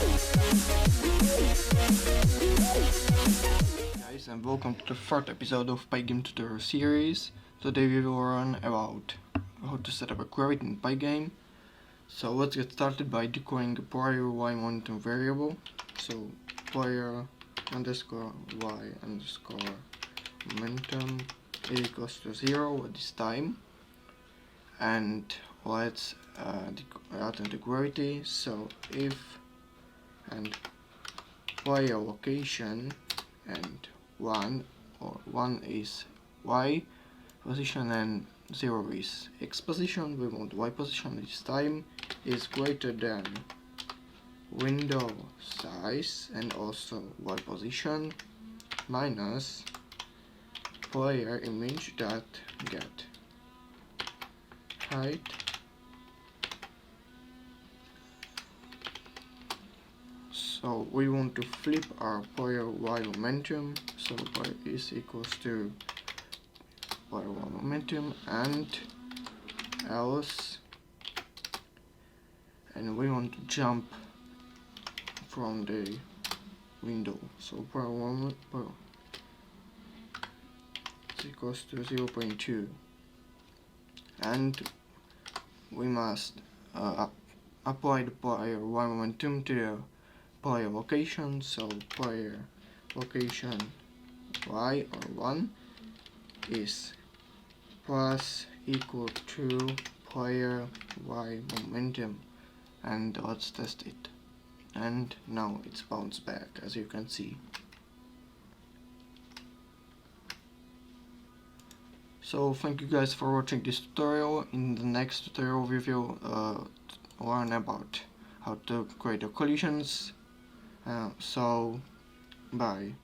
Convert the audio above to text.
Guys, and welcome to the third episode of Pygame tutorial series. Today we will learn about how to set up a query in Pygame. So let's get started by declaring a player y momentum variable. So player underscore y underscore momentum equals to 0 at this time. And let's return the query. So if and player location and 1 is y position and 0 is x position, we want y position this time is greater than window size and also y position minus player image dot get height So we want to flip our player y momentum, so player is equals to player y momentum and else, and we want to jump from the window, so player y is equals to 0.2, and we must apply the player y momentum to the player location, so player location y or 1 is plus equal to player y momentum, and let's test it, and now it's bounced back as you can see. So thank you guys for watching this tutorial. In the next tutorial we will learn about how to create the collisions. So bye.